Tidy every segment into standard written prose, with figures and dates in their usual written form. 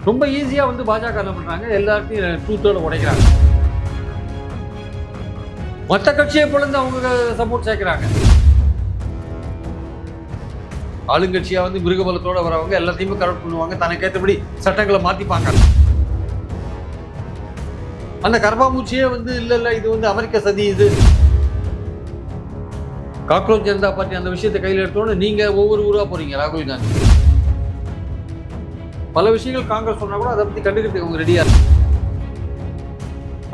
ரொம்ப ஈஸியாக வந்து பாஜக என்ன பண்ணுறாங்க, எல்லாத்தையும் டூத்தோட உடைக்கிறாங்க. மற்ற கட்சியை பொழுது அவங்க சப்போர்ட் சேர்க்கிறாங்க. ஆளுங்கட்சியாக வந்து மிருகபலத்தோட வரவங்க எல்லாத்தையுமே கரெக்ட் பண்ணுவாங்க, தனக்கு ஏற்றபடி சட்டங்களை மாற்றிப்பாங்க. அந்த கர்ப்பாம்பூச்சியே வந்து இல்லை இது வந்து அமெரிக்க சதி, இது காக்ரோச் ஜனதா பார்ட்டி அந்த விஷயத்தை கையில் எடுத்தோன்னு நீங்கள் ஒவ்வொரு ஊராக போகிறீங்க. ராகுல் காந்தி பல விஷயங்கள் காங்கிரஸ் சொன்னா கூட அதை பற்றி கண்டுக்கிறதுக்கு அவங்க ரெடியாக இருக்கு.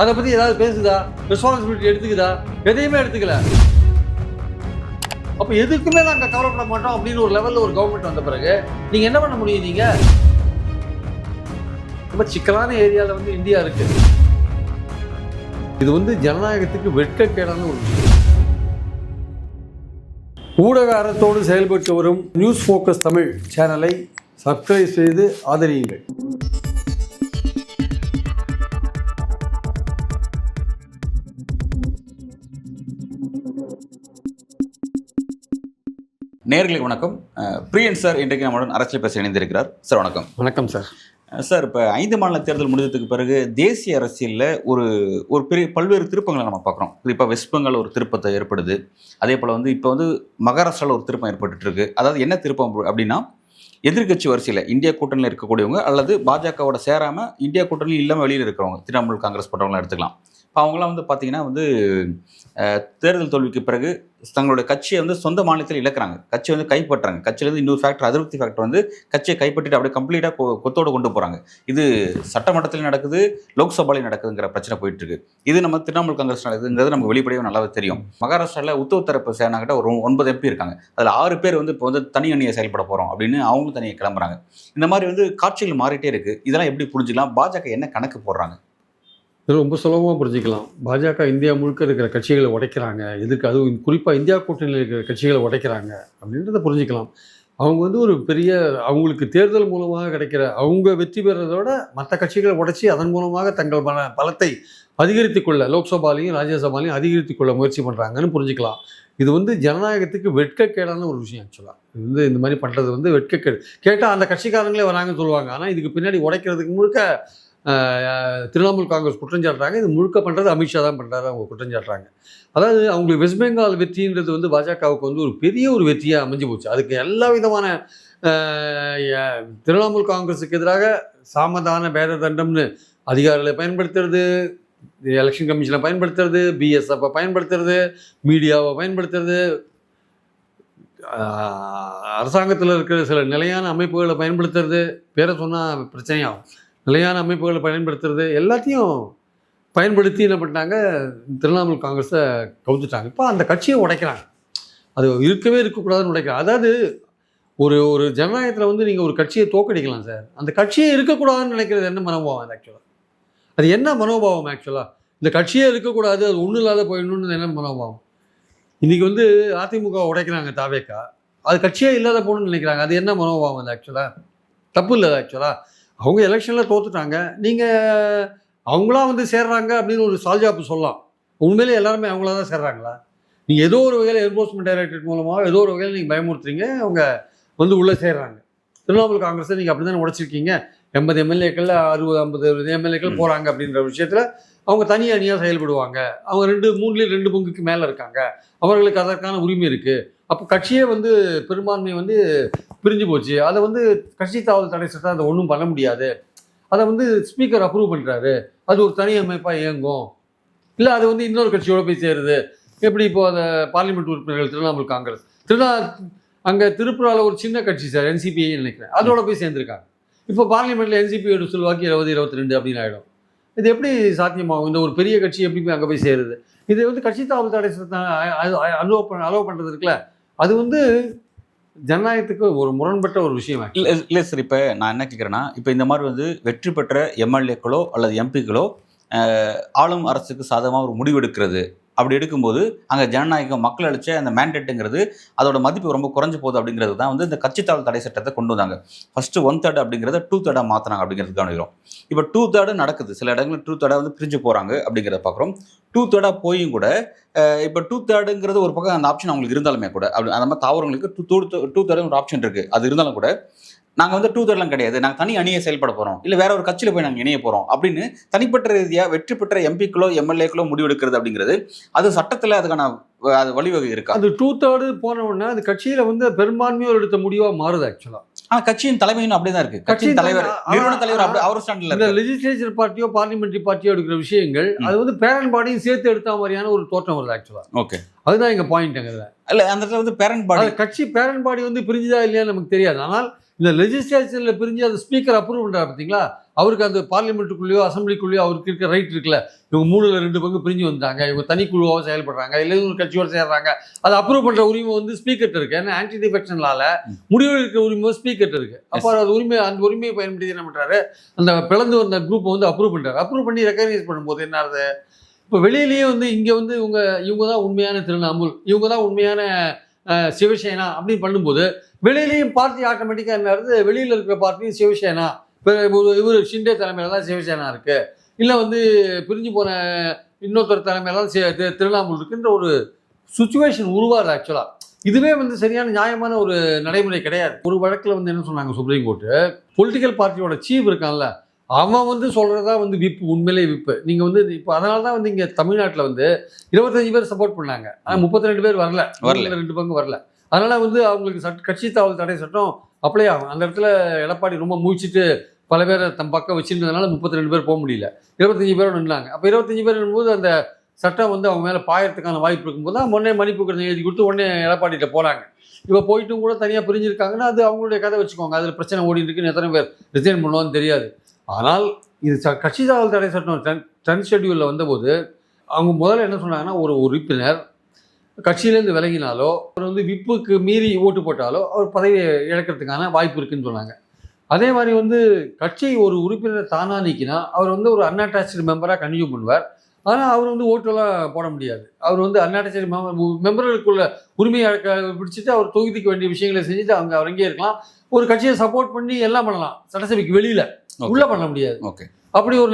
அதை பற்றி ஏதாவது பேசுதா, ரெஸ்பான்சிபிலிட்டி எடுத்துக்குதா? எதையுமே எடுத்துக்கல. அப்போ எதுக்குமே நாங்கள் கவலைப்பட மாட்டோம் அப்படின்னு ஒரு லெவலில் ஒரு கவர்மெண்ட் வந்த பிறகு நீங்கள் என்ன பண்ண முடியும்? நீங்கள் ரொம்ப சிக்கலான ஏரியாவில் வந்து இந்தியா இருக்கு. இது வந்து ஜனநாயகத்துக்கு வெட்கக்கேடான ஒரு விஷயம். ஊடக அறத்தோடு செயல்பட்டு வரும் நியூஸ் ஃபோக்கஸ் தமிழ் சேனலை சப்ஸ்கிரைப் செய்து ஆதரியுங்கள். நேயர்களுக்கு வணக்கம். பிரியன் சார் இன்றைக்கு நம்முடன் அரசியல் பேச இணைந்திருக்கிறார். சார் வணக்கம். வணக்கம் சார். சார், இப்போ 5 மாநில தேர்தல் முடிஞ்சதுக்கு பிறகு தேசிய அரசியலில் ஒரு பெரிய பல்வேறு திருப்பங்களை நம்ம பார்க்குறோம். குறிப்பாக வெஸ்ட் பெங்கால் ஒரு திருப்பத்தை ஏற்படுது. அதே போல் வந்து இப்போ வந்து மகாராஷ்டிராவில் ஒரு திருப்பம் ஏற்பட்டுருக்கு. அதாவது என்ன திருப்பம் அப்படின்னா, எதிர்கட்சி வரிசையில் இந்தியா கூட்டணியில் இருக்கக்கூடியவங்க அல்லது பாஜகவோட சேராமல் இந்தியா கூட்டணியில் இல்லாமல் வெளியில் இருக்கிறவங்க, திரிணாமுல் காங்கிரஸ் போன்றவங்களாம் எடுத்துக்கலாம். இப்போ அவங்களாம் வந்து பார்த்தீங்கன்னா வந்து தேர்தல் தோல்விக்கு பிறகு தங்களுடைய கட்சியை வந்து சொந்த மாநிலத்தில் இழக்கிறாங்க. கட்சியை வந்து கைப்பற்றாங்க. கட்சியிலேருந்து இன்னொரு ஃபேக்டர், அதிருப்தி ஃபேக்டர் வந்து கட்சியை கைப்பற்றிட்டு அப்படியே கம்ப்ளீட்டாக கொத்தோடு கொண்டு போகிறாங்க. இது சட்டமன்றத்தில் நடக்குது, லோக்சபாலையும் நடக்குதுங்கிற பிரச்சனை போயிட்டு இருக்கு. இது நம்ம திரிணாமுல் காங்கிரஸ் நடக்குதுங்கிறது நமக்கு வெளிப்படையாக நல்லாவே தெரியும். மகாராஷ்டிராவில் உத்தவ் தரப்பு சேனாகிட்ட ஒரு 9 MP இருக்காங்க. அதில் 6 பேர் வந்து இப்போ வந்து தனி அணியை செயல்பட போகிறோம் அப்படின்னு அவங்களும் தனியாக கிளம்புறாங்க. இந்த மாதிரி வந்து காட்சிகள் மாறிட்டே இருக்கு. இதெல்லாம் எப்படி புரிஞ்சுக்கலாம்? பாஜக என்ன கணக்கு போடுறாங்க? இது ரொம்ப சுலபமாக புரிஞ்சுக்கலாம். பாஜக இந்தியா முழுக்க இருக்கிற கட்சிகளை உடைக்கிறாங்க. எதுக்கு, அதுவும் குறிப்பாக இந்தியா கூட்டணியில் இருக்கிற கட்சிகளை உடைக்கிறாங்க அப்படின்றத புரிஞ்சுக்கலாம். அவங்க வந்து ஒரு பெரிய, அவங்களுக்கு தேர்தல் மூலமாக கிடைக்கிற, அவங்க வெற்றி பெறுறதோட மற்ற கட்சிகளை உடைச்சி அதன் மூலமாக தங்கள் பலத்தை அதிகரித்து கொள்ள, லோக்சபாலையும் ராஜ்யசபாலையும் அதிகரித்து கொள்ள முயற்சி பண்ணுறாங்கன்னு புரிஞ்சுக்கலாம். இது வந்து ஜனநாயகத்துக்கு வெட்கக்கேடான ஒரு விஷயம். ஆக்சுவலாக இது வந்து இந்த மாதிரி பண்ணுறது வந்து வெட்கக்கேடு. கேட்டால் அந்த கட்சிக்காரங்களே வராங்கன்னு சொல்லுவாங்க. ஆனால் இதுக்கு பின்னாடி உடைக்கிறதுக்கு முழுக்க திரிணாமுல் காங்கிரஸ் குற்றஞ்சாட்டுறாங்க. இது முழுக்க பண்ணுறது அமித்ஷா தான் பண்ணுறாரு, அவங்க குற்றஞ்சாட்டுறாங்க. அதாவது அவங்களுக்கு வெஸ்ட் பெங்கால் வெற்றின்றது வந்து பாஜகவுக்கு வந்து ஒரு பெரிய ஒரு வெற்றியாக அமைஞ்சு போச்சு. அதுக்கு எல்லா விதமான திரிணாமுல் காங்கிரஸுக்கு எதிராக சாமதான பேத தண்டம்னு அதிகாரிகளை பயன்படுத்துறது, எலெக்ஷன் கமிஷனை பயன்படுத்துறது, பிஎஸ்எஃப்பை பயன்படுத்துறது, மீடியாவை பயன்படுத்துறது, அரசாங்கத்தில் இருக்கிற சில நிலையான அமைப்புகளை பயன்படுத்துறது, பேரை சொன்னால் பிரச்சனையாகும், நிலையான அமைப்புகளை பயன்படுத்துறது, எல்லாத்தையும் பயன்படுத்தி என்ன பண்ணிட்டாங்க, திரிணாமுல் காங்கிரஸை கவுத்துட்டாங்க. இப்போ அந்த கட்சியை உடைக்கிறாங்க. அது இருக்கக்கூடாதுன்னு உடைக்கிறாங்க. அதாவது ஒரு ஜனநாயகத்தில் வந்து நீங்கள் ஒரு கட்சியை தோக்கடிக்கலாம் சார். அந்த கட்சியே இருக்கக்கூடாதுன்னு நினைக்கிறது என்ன மனோபாவம்? அது ஆக்சுவலாக அது என்ன மனோபாவம்? ஆக்சுவலாக இந்த கட்சியே இருக்கக்கூடாது, அது ஒன்றும் இல்லாத போயிடணும்னு என்ன மனோபாவம்? இன்றைக்கி வந்து அதிமுக உடைக்கிறாங்க, தாவேக்கா, அது கட்சியே இல்லாத போகணும்னு நினைக்கிறாங்க. அது என்ன மனோபாவம்? அது ஆக்சுவலாக தப்பு இல்லை. ஆக்சுவலாக அவங்க எலெக்ஷனில் தோத்துட்டாங்க, நீங்கள் அவங்களாம் வந்து சேர்றாங்க அப்படின்னு ஒரு சால்ஜாப்பு சொல்லலாம். உண்மையிலே எல்லாருமே அவங்களா தான் சேர்றாங்களா? நீங்கள் ஏதோ ஒரு வகையில் என்ஃபோர்ஸ்மெண்ட் டைரக்டரேட் மூலமாக ஏதோ ஒரு வகையில் நீங்கள் பயமுறுத்துறீங்க, அவங்க வந்து உள்ளே சேர்றாங்க. திரிணாமுல் காங்கிரஸை நீங்கள் அப்படி தானே உடைச்சிருக்கீங்க. 80 MLAக்களில் 60-50 MLAக்கள் போகிறாங்க அப்படின்ற விஷயத்தில் அவங்க தனி அணியாக செயல்படுவாங்க. அவங்க 2/3 பங்குக்கு மேலே இருக்காங்க, அவர்களுக்கு அதற்கான உரிமை இருக்குது. அப்போ கட்சியே வந்து பெரும்பான்மை வந்து பிரிஞ்சு போச்சு. அதை வந்து கட்சி தாவல் தடை சட்டம் அதை ஒன்றும் பண்ண முடியாது. அதை வந்து ஸ்பீக்கர் அப்ரூவ் பண்ணுறாரு, அது ஒரு தனி அமைப்பாக இயங்கும். இல்லை அது வந்து இன்னொரு கட்சியோடு போய் சேருது. எப்படி இப்போது அந்த பார்லிமெண்ட் உறுப்பினர்கள் திரிணாமுல் காங்கிரஸ் அங்கே திருப்பூராவில் ஒரு சின்ன கட்சி சார், NCPI நினைக்கிறேன், அதோட போய் சேர்ந்துருக்காங்க. இப்போ பார்லிமெண்ட்டில் NCPயோட செல்வாக்கு 20-22 அப்படின்னு ஆகிடும். இது எப்படி சாத்தியமாகும்? இந்த ஒரு பெரிய கட்சி எப்படி போய் அங்கே போய் சேருது? இது வந்து கட்சி தாவல் தடை சட்டம் அலோவ் பண்ணுறது இருக்குல்ல, அது வந்து ஜனநாயகத்துக்கு ஒரு முரண்பட்ட ஒரு விஷயம். இல்லை சார், இப்போ நான் என்ன கேட்குறேன்னா, இப்போ இந்த மாதிரி வந்து வெற்றி பெற்ற MLAக்களோ அல்லது MPக்களோ ஆளும் அரசுக்கு சாதகமாக ஒரு முடிவு எடுக்கிறது. அப்படி எடுக்கும்போது அங்கே ஜனநாயகம், மக்கள் அளித்த அந்த மேண்டேட்டுங்கிறது அதோட மதிப்பு ரொம்ப குறைஞ்சு போகுது. அப்படிங்கிறது தான் வந்து இந்த கட்சித்தாவல் தடை சட்டத்தை கொண்டு வந்தாங்க. ஃபஸ்ட்டு 1/3 அப்படிங்கிறத 2/3 மாற்றினாங்க அப்படிங்கிறது கவனிக்கிறோம். இப்போ 2/3 நடக்குது. சில இடங்களில் 2/3 வந்து பிரிஞ்சு போகிறாங்க அப்படிங்கிறத பார்க்குறோம். 2/3 போயும் கூட இப்போ 2/3 ஒரு பக்கம் அந்த ஆப்ஷன் அவங்களுக்கு இருந்தாலுமே கூட, அப்படி அந்த மாதிரி தாவரங்களுக்கு 2/3 ஒரு ஆப்ஷன் இருக்குது. அது இருந்தாலும் கூட நாங்கள் வந்து 2/3 கிடையாது, நாங்கள் தனி அணியை செயல்பட போகிறோம், இல்லை வேற ஒரு கட்சியில் போய் நாங்கள் இணைய போகிறோம் அப்படின்னு தனிப்பட்ட ரீதியாக வெற்றி பெற்ற எம்பிக்களோ எம்எல்ஏக்களோ முடிவெடுக்கிறது அப்படிங்கிறது அது சட்டத்தில் அதுக்கான அது வழிவகை இருக்கா? அது 2/3 போன உடனே அது கட்சியில வந்து பெரும்பான்மையோர் எடுத்த முடிவா மாறுது ஆக்சுவலா. ஆனால் கட்சியின் தலைமையும் அப்படிதான் இருக்கு. கட்சியின் தலைவர், நிறுவன தலைவர் அப்படி அவர் ஸ்டாண்டில் இந்த லெஜிஸ்லேச்சர் பார்ட்டியோ பார்லிமெண்ட்ரி பார்ட்டியோ எடுக்கிற விஷயங்கள் அது வந்து பேரண்ட் பாடியும் சேர்த்து எடுத்த மாதிரியான ஒரு தோற்றம் வருது ஆக்சுவலா. ஓகே, அதுதான் எங்க பாயிண்ட். அங்க இல்ல அந்த இடத்துல வந்து பேரண்ட் பாடி கட்சி பேரண்ட் பாடி வந்து பிரிஞ்சுதா இல்லையான்னு நமக்கு தெரியாது. ஆனால் இந்த லெஜிஸ்லேச்சர்ல பிரிஞ்சு அது ஸ்பீக்கர் அப்ரூவ் பண்றாரு பார்த்தீங்களா, அவருக்கு அந்த பார்லிமெண்ட்டுக்குள்ளேயோ அசம்பிளிக்குள்ளேயோ அவருக்கு இருக்க ரைட் இருக்குல்ல, இவங்க 3/2 பங்கு பிரிஞ்சு வந்தாங்க, இவங்க தனிக்குழுவாக செயல்படுறாங்க, இல்லை ஒரு கட்சியோடு சேர்றாங்க, அதை அப்ரூவ் பண்ற உரிமை வந்து ஸ்பீக்கர்ட்ட இருக்கு. ஏன்னா ஆன்டி டிஃபெக்ஷன்லால முடிவு எடுக்கிற உரிமை ஸ்பீக்கர்ட்ட இருக்கு. அப்போ அது அந்த உரிமையை பயன்படுத்தி என்ன பண்றாரு, அந்த பிளந்து வந்த குரூப்பை வந்து அப்ரூவ் பண்றாரு. அப்ரூவ் பண்ணி ரெகனைஸ் பண்ணும்போது என்ன ஆகுது, இப்போ வெளியிலேயே வந்து இங்கே வந்து இவங்க தான் உண்மையான திரிணாமுல், இவங்க தான் உண்மையான சிவசேனா அப்படின்னு பண்ணும்போது வெளியிலேயும் பார்ட்டி ஆட்டோமேட்டிக்காக என்ன ஆகுது, வெளியில் இருக்கிற பார்ட்டியும் சிவசேனா, இவர் ஷிண்டே தலைமையில தான் சிவசேனா இருக்கு, இல்லை வந்து பிரிஞ்சு போன இன்னொருத்தர் தலைமையில தான் திரிணாமுல் இருக்குன்ற ஒரு சுச்சுவேஷன் உருவாது ஆக்சுவலாக. இதுவே வந்து சரியான நியாயமான ஒரு நடைமுறை கிடையாது. ஒரு வழக்கில் வந்து என்ன சொன்னாங்க சுப்ரீம் கோர்ட்டு, பொலிட்டிக்கல் பார்ட்டியோட சீஃப் இருக்கான்ல, அவன் வந்து சொல்கிறதா வந்து விப்பு, உண்மையிலே விப்பு. நீங்கள் வந்து இப்போ அதனால தான் வந்து இங்கே தமிழ்நாட்டில் வந்து 25 பேர் சப்போர்ட் பண்ணாங்க, ஆனால் 32 பேர் வரல, 2 பங்கு வரல. அதனால் வந்து அவங்களுக்கு கட்சி தாவல் தடை சட்டம் அப்ளை ஆகும். அந்த இடத்துல எடப்பாடி ரொம்ப முழிச்சிட்டு பல பேரை தம் பக்கம் வச்சுருந்ததுனால 32 பேர் போக முடியல, 25 பேரோட நின்றாங்க. அப்போ 25 பேர் போது அந்த சட்டம் வந்து அவங்க மேலே பாயறதுக்கான வாய்ப்பு இருக்கும்போது தான் உடனே மன்னிப்பு கடிதம் எழுதி கொடுத்து உடனே எடப்பாடிகிட்ட போகிறாங்க. இப்போ போயிட்டும் கூட தனியாக பிரிஞ்சிருக்காங்கன்னா அது அவங்களுடைய கதை வச்சுக்கோங்க, அதில் பிரச்சனை ஓடிட்டு இருக்குன்னு எத்தனை பேர் ரிசைன் பண்ணுவான்னு தெரியாது. ஆனால் இது கட்சி தாவல் தடை சட்டம் 10 ஷெட்யூலில் வந்தபோது அவங்க முதல்ல என்ன சொன்னாங்கன்னா, ஒரு உறுப்பினர் கட்சியிலேருந்து விலகினாலோ அவர் வந்து விப்புக்கு மீறி ஓட்டு போட்டாலோ அவர் பதவியை இழக்கிறதுக்கான வாய்ப்பு இருக்குன்னு சொன்னாங்க. அதே மாதிரி வந்து கட்சி ஒரு உறுப்பினர் தானாக நீக்கினா அவர் வந்து ஒரு அன்அட்டாச்சு மெம்பராக கன்டினியூ பண்ணுவார். ஆனால் அவர் வந்து ஓட்டெல்லாம் போட முடியாது. அவர் வந்து அன்அட்டாச்சு மெம்பர்களுக்குள்ள உரிமையை பிடிச்சிட்டு அவர் தொகுதிக்கு வேண்டிய விஷயங்களை செஞ்சுட்டு அவர் அங்கேயே இருக்கலாம். ஒரு கட்சியை சப்போர்ட் பண்ணி எல்லாம் பண்ணலாம், சட்டசபைக்கு வெளியில் உள்ள பண்ண முடியாது. ஓகே, அப்படி ஒரு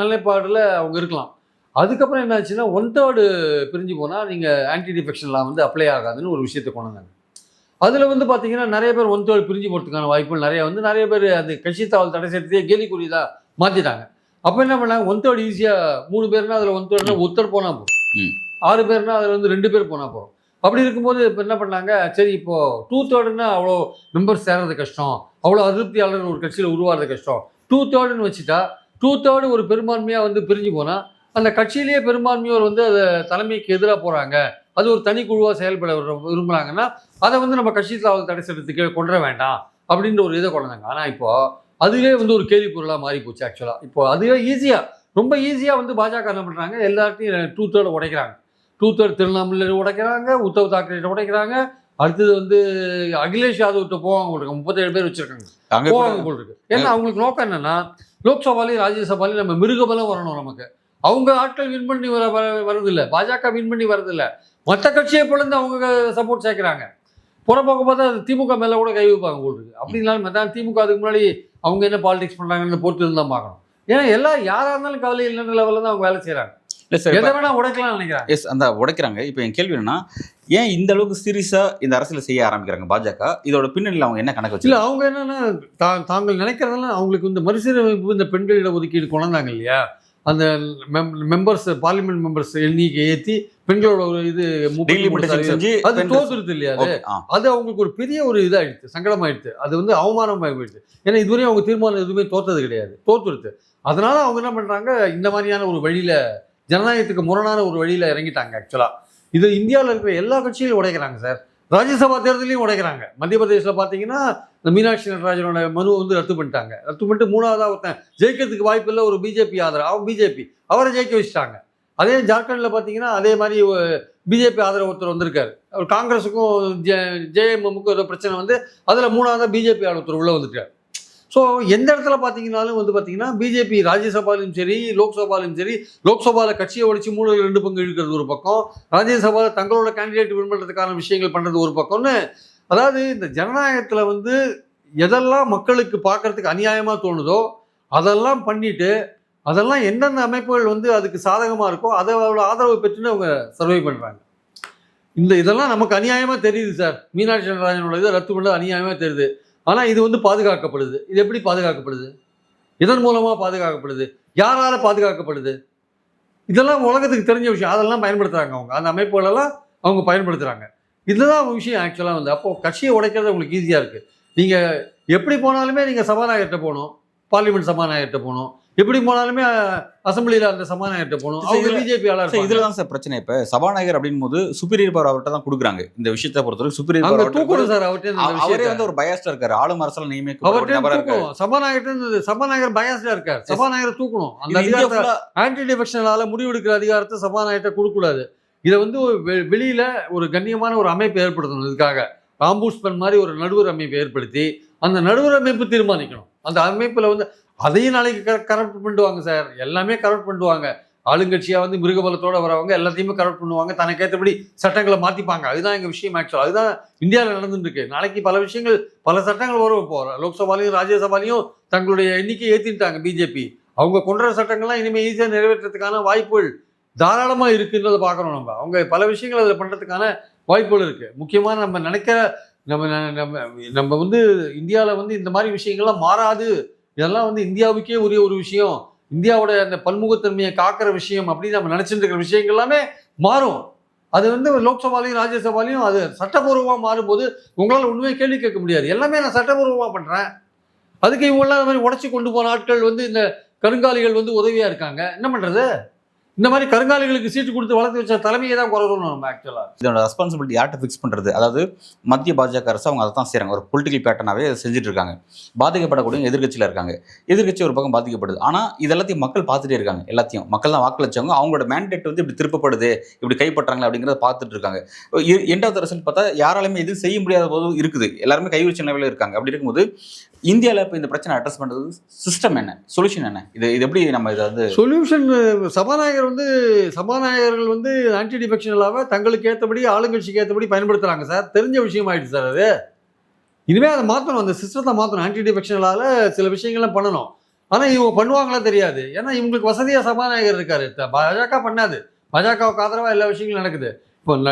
நிலைப்பாடில் அவங்க இருக்கலாம். அதுக்கப்புறம் என்னாச்சுன்னா 1/3 பிரிஞ்சு போனால் நீங்கள் ஆன்டி டிஃபெக்ஷன்லாம் வந்து அப்ளை ஆகாதுன்னு ஒரு விஷயத்தை கொண்டு வந்தாங்க. அதில் வந்து பார்த்தீங்கன்னா நிறைய பேர் 1/3 பிரிஞ்சு போகிறதுக்கான வாய்ப்புகள் நிறைய பேர் அந்த கட்சி தாவல் தடை சட்டத்தையே கேலிக்குறியதாக மாற்றிட்டாங்க. அப்போ என்ன பண்ணாங்க, 1/3 ஈஸியாக 3 பேர்னா அதில் 1/3 ஒருத்தர் போனால் போதும், 6 பேர்னா அதில் வந்து 2 பேர் போனால் போதும். அப்படி இருக்கும்போது இப்போ என்ன பண்ணாங்க, சரி இப்போது 2/3 அவ்வளோ மெம்பர்ஸ் சேர்றது கஷ்டம், அவ்வளோ அதிருப்தியாளர் ஒரு கட்சியில் உருவாகிறது கஷ்டம், 2/3 வச்சுட்டா 2/3 ஒரு பெரும்பான்மையாக வந்து பிரிஞ்சு போனால் அந்த கட்சியிலேயே பெரும்பான்மையோர் வந்து அதை தலைமைக்கு எதிராக போகிறாங்க, அது ஒரு தனி குழுவாக செயல்பட விரும்புகிறாங்கன்னா அதை வந்து நம்ம கட்சி தாவல் தடை சட்டத்துக்கு கொண்டு வேண்டாம் அப்படின்ற ஒரு இதை கொண்டாங்க. ஆனால் இப்போது அதுவே வந்து ஒரு கேள்வி பொருளாக மாறி போச்சு ஆக்சுவலாக. இப்போ அதுவே ரொம்ப ஈஸியாக வந்து பாஜக என்ன பண்ணுறாங்க, எல்லாத்தையும் 2/3 உடைக்கிறாங்க. 2/3 திரிணாமுல் உடைக்கிறாங்க, உத்தவ் தாக்கரே உடைக்கிறாங்க, அடுத்தது வந்து அகிலேஷ் யாதவ்கிட்ட போவாங்க போல் இருக்கு, 37 பேர் வச்சுருக்காங்க போவாங்க போல் இருக்கு. ஏன்னா அவங்களுக்கு நோக்கம் என்னென்னா லோக்சபாலையும் ராஜ்யசபாலையும் நம்ம மிருகபலம் வரணும், நமக்கு அவங்க ஆட்கள் வின் பண்ணி வரதில்லை, பாஜக வின் பண்ணி வரதில்லை, மற்ற கட்சியை பிளந்து அவங்க சப்போர்ட் சேர்க்குறாங்க. புறப்போக்க பார்த்தா திமுக மேலே கூட கை வைப்பாங்க போல் இருக்கு. அப்படின்னாலும் மற்ற திமுக அதுக்கு முன்னாடி அவங்க என்ன பாலிடிக்ஸ் பண்ணுறாங்கன்னு பொறுத்து இருந்தால் பார்க்கணும். ஏன்னா எல்லாம் யாராக இருந்தாலும் கவலை இல்லைன்ற லெவலில் தான் அவங்க வேலை செய்கிறாங்க. இல்லை சார், எதை வேணா உடைக்கலாம்னு நினைக்கிறாங்க. எஸ், அந்த உடைக்கிறாங்க. இப்போ என் கேள்வி என்னன்னா, ஏன் இந்த அளவுக்கு சீரியஸாக இந்த அரசியல் செய்ய ஆரம்பிக்கிறாங்க பாஜக? இதோட பின்னணியில் அவங்க என்ன கணக்கு வச்சு? இல்லை, அவங்க என்னன்னா தாங்கள் நினைக்கிறதெல்லாம் அவங்களுக்கு இந்த மறுசீரமைப்பு, இந்த பெண்களிட ஒதுக்கீடு கொண்டாந்தாங்க இல்லையா, அந்த மெம்பர்ஸ் பார்லிமெண்ட் மெம்பர்ஸ் எண்ணிக்கை ஏற்றி பெண்களோட ஒரு இது அது தோத்துருது இல்லையா, அது அவங்களுக்கு ஒரு பெரிய ஒரு இதாகிடுது, சங்கடமாயிடுது, அது வந்து அவமானமாக போயிடுது. ஏன்னா இதுவரையும் அவங்க தீர்மானம் எதுவுமே தோத்தது கிடையாது, தோத்துருது. அதனால அவங்க என்ன பண்ணுறாங்க, இந்த மாதிரியான ஒரு வழியில் ஜனநாயகத்துக்கு முரணான ஒரு வழியில் இறங்கிட்டாங்க. ஆக்சுவலாக இது இந்தியாவில் இருக்கிற எல்லா கட்சியிலும் உடைக்கிறாங்க சார். ராஜ்யசபா தேர்தலையும் உடைக்கிறாங்க. மத்திய பிரதேசில் பார்த்தீங்கன்னா இந்த மீனாட்சி நடராஜனோட மனுவை வந்து ரத்து பண்ணிட்டாங்க. ரத்து பண்ணிட்டு 3ஆவதாக ஒருத்தன் ஜெயிக்கிறதுக்கு வாய்ப்பு இல்லை, ஒரு பிஜேபி ஆதரவு, அவன் பிஜேபி அவரை ஜெயிக்க வச்சுட்டாங்க. அதே ஜார்க்கண்டில் பார்த்தீங்கன்னா அதே மாதிரி பிஜேபி ஆதரவு ஒருத்தர் வந்திருக்காரு. அவர் காங்கிரஸுக்கும் ஜேஎம்எம்முக்கும் ஏதோ பிரச்சனை வந்து அதில் 3ஆவதாக பிஜேபி ஒருத்தர் உள்ளே வந்துட்டார். ஸோ எந்த இடத்துல பார்த்தீங்கன்னாலும் வந்து பார்த்தீங்கன்னா பிஜேபி ராஜ்யசபாலையும் சரி லோக்சபாலையும் சரி, லோக்சபாவில் கட்சியை ஒழிச்சு 3/2 பங்கு இழுக்கிறது ஒரு பக்கம், ராஜ்யசபாவில் தங்களோட கேண்டிடேட் வின் பண்ணுறதுக்கான விஷயங்கள் பண்ணுறது ஒரு பக்கம்னு, அதாவது இந்த ஜனநாயகத்தில் வந்து எதெல்லாம் மக்களுக்கு பார்க்கறதுக்கு அநியாயமாக தோணுதோ அதெல்லாம் பண்ணிட்டு, அதெல்லாம் எந்தெந்த அமைப்புகள் வந்து அதுக்கு சாதகமாக இருக்கோ அதை ஆதரவு பெற்றுன்னு அவங்க சர்வை பண்ணுறாங்க. இதெல்லாம் நமக்கு அநியாயமாக தெரியுது சார். மீனாட்சி நடராஜனோட இதை ரத்து பண்ணது அநியாயமாக தெரியுது. ஆனால் இது வந்து பாதுகாக்கப்படுது. இது எப்படி பாதுகாக்கப்படுது? இதன் மூலமாக பாதுகாக்கப்படுது. யாரால பாதுகாக்கப்படுது? இதெல்லாம் உலகத்துக்கு தெரிஞ்ச விஷயம். அதெல்லாம் பயன்படுத்துகிறாங்க அவங்க. அந்த அமைப்புகளெல்லாம் அவங்க பயன்படுத்துகிறாங்க. இதுதான் விஷயம் ஆக்சுவலாக வந்து. அப்போது கட்சியை உடைக்கிறது உங்களுக்கு ஈஸியாக இருக்குது. நீங்கள் எப்படி போனாலுமே நீங்கள் சபாநாயகர்கிட்ட போகணும், பார்லிமெண்ட் சபாநாயகர்கிட்ட போகணும், எப்படி போனாலுமே அசம்பிளியில் அந்த சபாநாயகர்கிட்ட போகணும். அவங்க பிஜேபி ஆளா இருப்பாங்க. இதுல தான் சார் பிரச்சனை. இப்போ சபாநாயகர் அப்படின் போது சுப்பீரியர் பவர் அவர்கிட்ட தான் கொடுக்குறாங்க. இந்த விஷயத்தை பொறுத்தவரைக்கும் சுப்பீரியர் அங்க பவர் தூக்கணும் சார் அவர்கிட்ட. அவரே வந்து ஒரு பயஸ்டா இருக்காரு. ஆளும் அரசால் நியமிக்க அவர்கிட்ட சபாநாயகர்கிட்ட சபாநாயகர் பயஸ்டா இருக்காரு. சபாநாயகர் தூக்கணும். அந்த அதிகாரத்தை ஆன்டி டிஃபெக்ஷனால முடிவெடுக்கிற அதிகாரத்தை சபாநாயகர்கிட்ட கொடுக்கக்கூடாது. இதை வந்து வெளியில ஒரு கண்ணியமான ஒரு அமைப்பு ஏற்படுத்தணும். இதுக்காக ஆம்பூஸ்மேன் மாதிரி ஒரு நடுவர் அமைப்பை ஏற்படுத்தி அந்த நடுவர் அமைப்பு தீர்மானிக்கணும். அந்த அமைப்புல வந்து அதையும் நாளைக்கு கரப்ட் பண்ணிடுவாங்க சார். எல்லாமே கரப்ட் பண்ணுவாங்க. ஆளுங்கட்சியா வந்து மிருகபலத்தோட வரவங்க எல்லாத்தையுமே கரப்ட் பண்ணுவாங்க. தனக்கேற்றபடி சட்டங்களை மாத்திப்பாங்க. அதுதான் எங்க விஷயம் ஆக்சுவலா. அதுதான் இந்தியாவில் நடந்துட்டு இருக்கு. நாளைக்கு பல விஷயங்கள், பல சட்டங்கள் வரும். போற லோக்சபாலையும் ராஜ்யசபாலையும் தங்களுடைய எண்ணிக்கை ஏற்றிட்டாங்க பிஜேபி. அவங்க கொன்ற சட்டங்கள்லாம் இனிமேல் ஈஸியாக நிறைவேற்றத்துக்கான வாய்ப்புகள் தாராளமாக இருக்குன்றதை பார்க்கணும். அவங்க பல விஷயங்கள் அதில் பண்ணுறதுக்கான வாய்ப்புகள் இருக்குது. முக்கியமாக நம்ம நினைக்கிற நம்ம வந்து இந்தியாவில் வந்து இந்த மாதிரி விஷயங்கள்லாம் மாறாது. இதெல்லாம் வந்து இந்தியாவுக்கே உரிய ஒரு விஷயம், இந்தியாவோட அந்த பன்முகத்தன்மையை காக்கிற விஷயம் அப்படின்னு நம்ம நினச்சிட்டு இருக்கிற விஷயங்கள் எல்லாமே மாறும். அது வந்து லோக்சபாலையும் ராஜ்யசபாலையும் அது சட்டப்பூர்வமாக மாறும்போது உங்களால் உண்மையை கேள்வி கேட்க முடியாது. எல்லாமே நான் சட்டப்பூர்வமாக பண்ணுறேன். அதுக்கு இவங்கெல்லாம் இந்த மாதிரி உடச்சி கொண்டு போன ஆட்கள் வந்து இந்த கருங்காலிகள் வந்து உதவியாக இருக்காங்க. என்ன பண்ணுறது? இந்த மாதிரி கருங்காலிகளுக்கு சீட்டு கொடுத்து வளர்த்து வச்ச தலைமையை தான் குறை சொல்லணும் நம்ம ஆக்சுவலாக. இதோட ரெஸ்பான்சிபிலிட்டி யார்கிட்ட ஃபிக்ஸ் பண்ணுறது? அதாவது மத்திய பாஜக அரசு அவங்க அதை தான் செய்கிறாங்க. ஒரு பொலிட்டிக்கல் பேட்டர்னாவே செஞ்சுட்டு இருக்காங்க. பாதிக்கப்படக்கூடிய எதிர்கட்சியில் இருக்காங்க. எதிர்கட்சி ஒரு பக்கம் பாதிக்கப்படுது. ஆனால் இதெல்லாத்தையும் மக்கள் பார்த்துட்டே இருக்காங்க. எல்லாத்தையும் மக்கள் தான் வாக்களிச்சவங்க. அவங்களோட மேண்டேட் வந்து இப்படி திருப்பப்படுது, இப்படி கைப்பற்றாங்களே அப்படிங்கிறத பார்த்துட்டு இருக்காங்க. எண்டாவது ரிசல்ட் பார்த்தா யாராலுமே எதுவும் செய்ய முடியாத போதும் இருக்குது. எல்லாருமே கைவிரிச்ச நிலையில் இருக்காங்க. அப்படி இருக்கும்போது இந்தியாவில் இப்போ இந்த பிரச்சனை அட்ரஸ் பண்ணுறது சிஸ்டம் என்ன, சொல்யூஷன் என்ன? இது எப்படி நம்ம இதை வந்து சொல்யூஷன்? சபாநாயகர்கள் வந்து ஆன்டி டிஃபெக்ஷனலாக தங்களுக்கு ஏற்றபடி ஆளுங்கட்சிக்கு ஏற்றபடி பயன்படுத்துகிறாங்க சார். தெரிஞ்ச விஷயம் ஆயிடுச்சு சார். அது இனிமேல் அதை மாற்றணும். அந்த சிஸ்டத்தை மாற்றணும். ஆன்டி டிஃபெக்ஷனலால் சில விஷயங்கள்லாம் பண்ணணும். ஆனால் இவங்க பண்ணுவாங்களா தெரியாது. ஏன்னா இவங்களுக்கு வசதியாக சபாநாயகர் இருக்காரு. பாஜக பண்ணாது. பாஜகவுக்கு ஆதரவாக எல்லா விஷயங்களும் நடக்குது.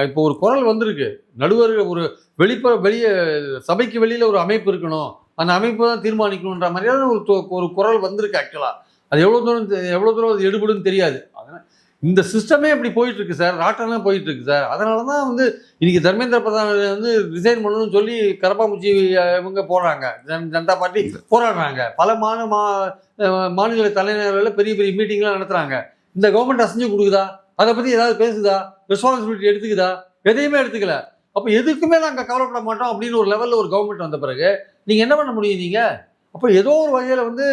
இப்போ ஒரு குரல் வந்திருக்கு. நடுவர் ஒரு வெளியே சபைக்கு வெளியில் ஒரு அமைப்பு இருக்கணும், அந்த அமைப்பு தான் தீர்மானிக்கணுன்ற மாதிரியான ஒரு குரல் வந்திருக்கு ஆக்சுவலாக. அது எவ்வளோ தூரம் அது எடுபடுன்னு தெரியாது. அதனால் இந்த சிஸ்டமே அப்படி போயிட்டு இருக்கு சார். ராட்டெல்லாம் போயிட்டு இருக்கு சார். அதனால தான் வந்து இன்னைக்கு தர்மேந்திர பிரதான் வந்து ரிசைன் பண்ணணும்னு சொல்லி கரப்பாம்பூச்சி இவங்க போடுறாங்க. ஜனதா பார்ட்டி போராடுறாங்க. பல மாநில தலைநகர்களில் பெரிய பெரிய மீட்டிங்லாம் நடத்துகிறாங்க. இந்த கவர்மெண்ட் அசைஞ்சு கொடுக்குதா? அதை பற்றி ஏதாவது பேசுதா? ரெஸ்பான்சிபிலிட்டி எடுத்துக்குதா? எதையுமே எடுத்துக்கல. அப்போ எதுக்குமே நாங்கள் கவலைப்பட மாட்டோம் அப்படின்னு ஒரு லெவலில் ஒரு கவர்மெண்ட் வந்த பிறகு நீங்கள் என்ன பண்ண முடியும்? நீங்கள் அப்போ ஏதோ ஒரு வகையில் வந்து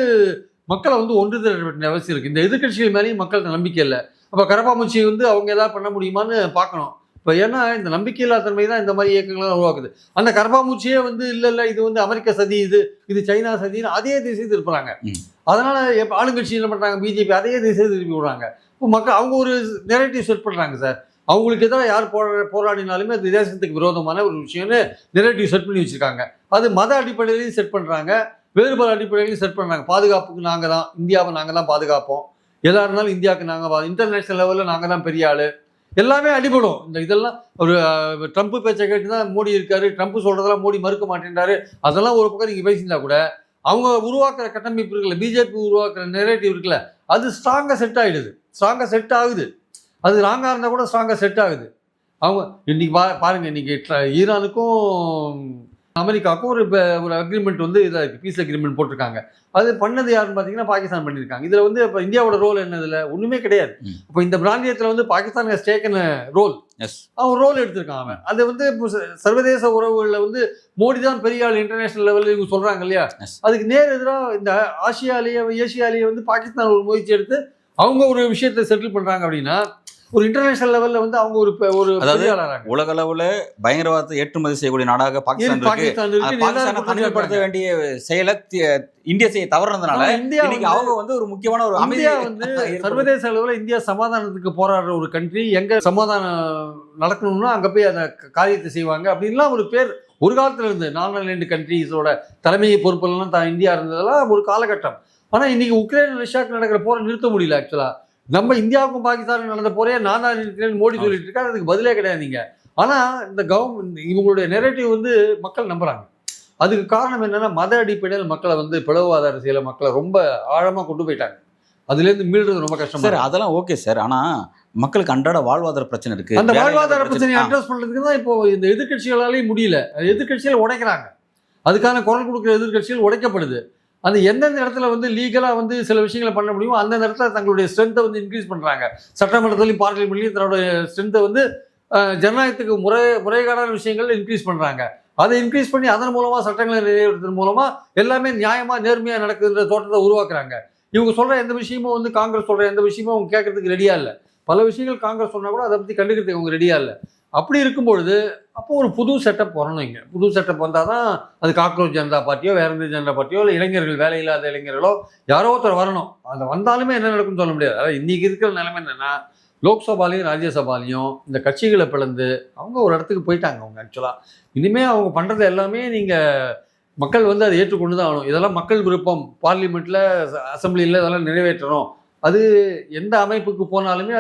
மக்களை வந்து ஒன்று திரட்ட வேண்டிய அவசியம் இருக்குது. இந்த எதிர்கட்சிகள் மேலேயும் மக்களுக்கு நம்பிக்கை இல்லை. அப்போ கரப்பாம்பூச்சி வந்து அவங்க எதாவது பண்ண முடியுமான்னு பார்க்கணும். இப்போ ஏன்னா இந்த நம்பிக்கையில்லா தன்மை தான் இந்த மாதிரி இயக்கங்கள்லாம் உருவாக்குது. அந்த கரப்பாம்பூச்சியே வந்து இல்லை இது வந்து அமெரிக்க சதி, இது சைனா சதின்னு அதே திசை திருப்புறாங்க. அதனால ஆளுங்கட்சி என்ன பண்ணுறாங்க? பிஜேபி அதே திசை திருப்பி விடுறாங்க. இப்போ மக்கள் அவங்க ஒரு நெரேட்டிவ் செட் பண்ணுறாங்க சார். அவங்களுக்கு எதிராக யார் போராடினாலுமே அது தேசத்துக்கு விரோதமான ஒரு விஷயம்னு நெரேட்டிவ் செட் பண்ணி வச்சுருக்காங்க. அது மத அடிப்படையிலையும் செட் பண்ணுறாங்க, வேறுபாடு அடிப்படையிலையும் செட் பண்ணுறாங்க. பாதுகாப்புக்கு நாங்கள் தான், இந்தியாவை நாங்கள் தான் பாதுகாப்போம், எதாக இருந்தாலும் இந்தியாவுக்கு நாங்கள் இன்டர்நேஷ்னல் லெவலில் நாங்கள் தான் பெரிய ஆள், எல்லாமே அடிபடும். இதெல்லாம் ஒரு ட்ரம்ப் பேச்சை கேட்டு தான் மோடி இருக்காரு. ட்ரம்ப் சொல்கிறதெல்லாம் மோடி மறுக்க மாட்டேன்றாரு. அதெல்லாம் ஒரு பக்கம் நீங்கள் பேசியிருந்தா கூட அவங்க உருவாக்குற கட்டமைப்பு இருக்குல்ல, பிஜேபி உருவாக்குற நெரேட்டிவ் இருக்குல்ல, அது ஸ்ட்ராங்காக செட் ஆகிடுது. ஸ்ட்ராங்காக செட் ஆகுது. அது ராங்காக இருந்தால் கூட ஸ்ட்ராங்காக செட் ஆகுது. அவங்க இன்னைக்கு பாருங்கள், இன்னைக்கு ஈரானுக்கும் அமெரிக்காவுக்கும் ஒரு அக்ரிமெண்ட் வந்து இதாக இருக்குது, பீஸ் அக்ரிமெண்ட் போட்டிருக்காங்க. அது பண்ணது யாருன்னு பார்த்தீங்கன்னா பாகிஸ்தான் பண்ணியிருக்காங்க. இதில் வந்து இப்போ இந்தியாவோட ரோல் என்ன? இதில் ஒன்றுமே கிடையாது. இப்போ இந்த பிராந்தியத்தில் வந்து பாகிஸ்தான் ஹஸ் டேக்கன் ரோல். அவன் ரோல் எடுத்திருக்கான் அவன். அது வந்து இப்போ சர்வதேச உறவுகளில் வந்து மோடி தான் பெரிய ஆள் இன்டர்நேஷனல் லெவலில் இவங்க சொல்கிறாங்க இல்லையா? அதுக்கு நேர் எதிராக இந்த ஏசியாலேயே வந்து பாகிஸ்தான் ஒரு முயற்சி எடுத்து அவங்க ஒரு விஷயத்தை செட்டில் பண்ணுறாங்க. அப்படின்னா ஒரு இன்டர்நேஷனல் லெவல்ல வந்து அவங்க ஒரு உலக அளவுல பயங்கரவாதத்தை ஏற்றுமதி செய்யக்கூடிய நாடாக பாகிஸ்தான் தனிமைப்படுத்த வேண்டிய செயலை இந்தியா செய்ய தவறுனதுனால அவங்க வந்து ஒரு முக்கியமான ஒரு இந்தியா வந்து சர்வதேச அளவில் இந்தியா சமாதானத்துக்கு போராடுற ஒரு கண்ட்ரி. எங்க சமாதானம் நடக்கணும்னா அங்க போய் அந்த காரியத்தை செய்வாங்க அப்படின்லாம் ஒரு பேர் ஒரு காலத்துல இருந்து. நார்த் கண்ட்ரிஸோட தலைமை பொறுப்பெல்லாம் இந்தியா இருந்ததெல்லாம் ஒரு காலகட்டம். ஆனா இன்னைக்கு உக்ரைன் ரஷ்யாவுக்கு நடக்கிற போரை நிறுத்த முடியல. ஆக்சுவலா நம்ம இந்தியாவுக்கும் பாகிஸ்தானுக்கும் நடந்த போரே நான் தான் இருக்கிறேன்னு மோடி சொல்லிட்டு இருக்காரு. அதுக்கு பதிலே கிடையாது நீங்க. ஆனா இந்த கவர்மெண்ட் இவங்களுடைய நெரேட்டிவ் வந்து மக்கள் நம்புறாங்க. அதுக்கு காரணம் என்னன்னா மத அடிப்படையில் மக்களை வந்து பிளவுவாத அரசியல மக்களை ரொம்ப ஆழமாக கொண்டு போயிட்டாங்க. அதுலேருந்து மீள்றது ரொம்ப கஷ்டம் சார். அதெல்லாம் ஓகே சார். ஆனால் மக்களுக்கு அன்றாட வாழ்வாதார பிரச்சனை இருக்கு. அந்த வாழ்வாதார பிரச்சனையை அட்ரஸ் பண்ணுறதுக்கு தான் இப்போ இந்த எதிர்கட்சிகளாலேயும் முடியல. எதிர்கட்சிகள் உடைக்கிறாங்க, அதுக்கான குரல் கொடுக்குற எதிர்கட்சிகள் உடைக்கப்படுது. அந்த எந்தெந்த இடத்துல வந்து லீகலாக வந்து சில விஷயங்களை பண்ண முடியுமோ அந்தந்த இடத்துல தங்களுடைய ஸ்ட்ரென்த்தை வந்து இன்க்ரீஸ் பண்ணுறாங்க. சட்டமன்றத்திலையும் பார்லிமெண்ட்லையும் தன்னுடைய ஸ்ட்ரென்த்தை வந்து ஜனநாயகத்துக்கு முறைகேடான விஷயங்கள் இன்க்ரீஸ் பண்ணுறாங்க. அதை இன்க்ரீஸ் பண்ணி அதன் மூலமாக சட்டங்களை நிறைவேற்றுவதன் மூலமாக எல்லாமே நியாயமாக நேர்மையாக நடக்குதுன்ற தோற்றத்தை உருவாக்குறாங்க. இவங்க சொல்கிற எந்த விஷயமும் வந்து காங்கிரஸ் சொல்கிற எந்த விஷயமும் அவங்க கேட்கறதுக்கு ரெடியாக இல்லை. பல விஷயங்கள் காங்கிரஸ் சொன்னால் கூட அதை பற்றி கண்டுக்கிறதுக்கு அவங்க ரெடியாக இல்லை. அப்படி இருக்கும்பொழுது அப்போ ஒரு புது செட்டப் வரணும். இங்கே புது செட்டப் வந்தால் தான் அது காக்ரோச் ஜனதா பார்ட்டியோ வேற எந்த ஜனதா பார்ட்டியோ இல்லை இளைஞர்கள் வேலை இல்லாத இளைஞர்களோ யாரோ ஒருத்தர் வரணும். அதை வந்தாலுமே என்ன நடக்கும்னு சொல்ல முடியாது. அதாவது இன்றைக்கி இருக்கிற நிலைமை என்னென்னா லோக்சபாலையும் ராஜ்யசபாலையும் இந்த கட்சிகளை பிளந்து அவங்க ஒரு இடத்துக்கு போயிட்டாங்க. அவங்க ஆக்சுவலாக இனிமேல் அவங்க பண்ணுறது எல்லாமே நீங்கள் மக்கள் வந்து அதை ஏற்றுக்கொண்டு தான் ஆகணும். இதெல்லாம் மக்கள் விருப்பம், பார்லிமெண்ட்டில் அசம்பிளியில் இதெல்லாம் நிறைவேற்றணும். அது எந்த அமைப்புக்கு போனாலுமே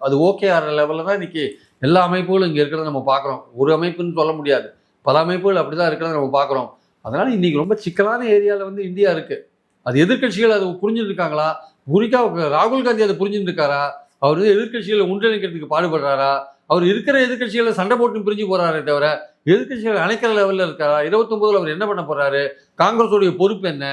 அது ஓகே ஆகிற லெவலில் தான் இன்றைக்கி எல்லா அமைப்புகளும் இங்கே இருக்கிறத நம்ம பார்க்குறோம். ஒரு அமைப்புன்னு சொல்ல முடியாது, பல அமைப்புகள் அப்படி தான் இருக்கிறத நம்ம பார்க்குறோம். அதனால் இன்றைக்கி ரொம்ப சிக்கலான ஏரியாவில் வந்து இந்தியா இருக்குது. அது எதிர்கட்சிகள் அதை புரிஞ்சுட்டு இருக்காங்களா? குறிப்பாக ராகுல் காந்தி அதை புரிஞ்சுட்டு இருக்காரா? அவர் வந்து எதிர்கட்சிகளை ஒன்றிணைக்கிறதுக்கு பாடுபடுறாரா? அவர் இருக்கிற எதிர்கட்சிகளை சண்டை போட்டு பிரிஞ்சு போகிறாரே தவிர எதிர்கட்சிகள் அணைக்கிற லெவலில் இருக்காரா? 29 அவர் என்ன பண்ண போகிறாரு? காங்கிரஸோடைய பொறுப்பு என்ன?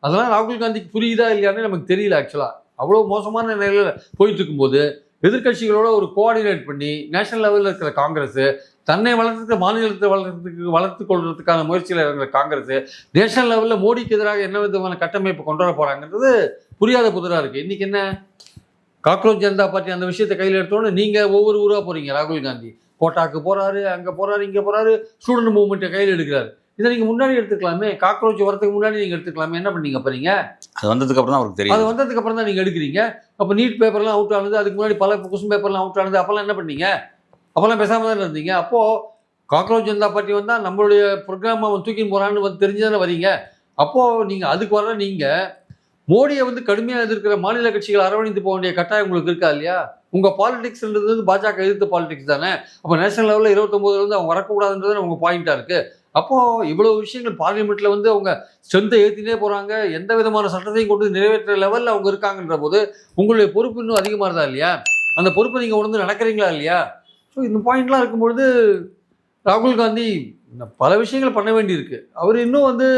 அதெல்லாம் ராகுல் காந்திக்கு புரியுதா இல்லையான்னு நமக்கு தெரியல. ஆக்சுவலாக அவ்வளோ மோசமான நிலையில் போயிட்டு இருக்கும்போது எதிர்கட்சிகளோட ஒரு கோஆர்டினேட் பண்ணி நேஷனல் லெவலில் இருக்கிற காங்கிரஸ், தன்னை வளர்த்துக்க மாநிலத்தை வளர்த்து கொள்றதுக்கான முயற்சியில் இருக்கிற காங்கிரஸ், நேஷனல் லெவலில் மோடிக்கு எதிராக என்ன விதமான கட்டமைப்பு கொண்டு வர போகிறாங்கன்றது புரியாத புதிராக இருக்குது. இன்றைக்கி என்ன காக்ரோச் ஜனதா பார்ட்டி அந்த விஷயத்தை கையில் எடுத்தோன்னு நீங்கள் ஒவ்வொரு ஊராக போகிறீங்க. ராகுல் காந்தி கோட்டாக்கு போகிறாரு, அங்கே போகிறாரு, இங்கே போகிறாரு, ஸ்டூடெண்ட் மூவ்மெண்ட்டை கையில் எடுக்கிறாரு. இதை நீங்கள் முன்னாடி எடுத்துக்கலாமே, காக்ரோச் வரதுக்கு முன்னாடி நீங்கள் எடுத்துக்கலாமே. என்ன பண்ணீங்க போறீங்க? அது வந்ததுக்கப்புறம் தான் அவருக்கு தெரியும். அது வந்ததுக்கப்புறம் தான் நீங்கள் எடுக்கிறீங்க. அப்போ நீட் பேப்பர்லாம் அவுட் ஆனது, அதுக்கு முன்னாடி பல கொஸ்டின் பேப்பர்லாம் அவுட் ஆனது, அப்போல்லாம் என்ன பண்ணீங்க? அப்போல்லாம் பேசாமல் தானே இருந்தீங்க. அப்போது காக்ரோச் ஜனதா பார்ட்டி வந்தால் நம்மளுடைய ப்ரோக்ராம் அவன் தூக்கின்னு போகிறான்னு வந்து தெரிஞ்சு தானே வரீங்க. அப்போது நீங்கள் அதுக்கு வர நீங்கள் மோடியை வந்து கடுமையாக எதிர்க்கிற மாநில கட்சிகள் அரவணைத்து போக வேண்டிய கட்டாயம் உங்களுக்கு இருக்கா இல்லையா? உங்கள் பாலிடிக்ஸ்ன்றது வந்து பாஜக எதிர்த்த பாலிடிக்ஸ் தானே. அப்போ நேஷனல் லெவலில் 29 அவங்க வரக்கூடாதுன்றது உங்கள் பாயிண்ட்டாக இருக்குது. அப்போது இவ்வளோ விஷயங்கள் பார்லிமெண்ட்டில் வந்து அவங்க ஸ்ட்ரென்த்தை ஏற்றினே போகிறாங்க, எந்த விதமான சட்டத்தையும் கொண்டு நிறைவேற்ற லெவலில் அவங்க இருக்காங்கன்ற போது உங்களுடைய பொறுப்பு இன்னும் அதிகமாக இருந்தா இல்லையா? அந்த பொறுப்பை நீங்கள் உணர்ந்து நடக்கிறீங்களா இல்லையா? ஸோ இந்த பாயிண்ட்லாம் இருக்கும்பொழுது ராகுல் காந்தி பல விஷயங்கள் பண்ண வேண்டியிருக்கு. அவர் இன்னும் வந்து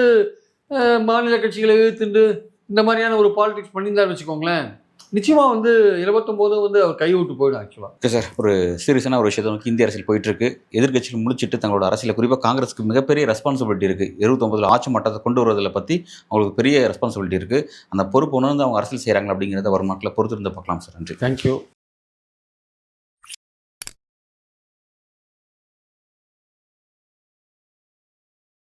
மாநில கட்சிகளை எதிர்த்துண்டு இந்த மாதிரியான ஒரு பாலிடிக்ஸ் பண்ணியிருந்தாரு வச்சுக்கோங்களேன், நிச்சயமாக வந்து 29 வந்து அவர் கைவிட்டு போயிடும். ஆக்சுவலாக ஓகே சார், ஒரு சீரியஸான ஒரு விஷயத்தை நோக்கி இந்திய அரசியல் போயிட்டு இருக்கு. எதிர்கட்சிகள் முடிச்சுட்டு தங்களோட அரசியல் குறிப்பாக காங்கிரஸுக்கு மிகப்பெரிய ரெஸ்பான்சிபிலிட்டி இருக்குது. 29 ஆட்சி மட்டத்தை கொண்டு வருவதில் பற்றி அவங்களுக்கு பெரிய ரெஸ்பான்சிபிலிட்டி இருக்குது. அந்த பொறுப்பு உணர்ந்து அவங்க அரசியல் செய்கிறாங்க அப்படிங்கிறத வரும் நாட்களில் பொறுத்திருந்து பார்க்கலாம் சார். நன்றி. தேங்க்யூ.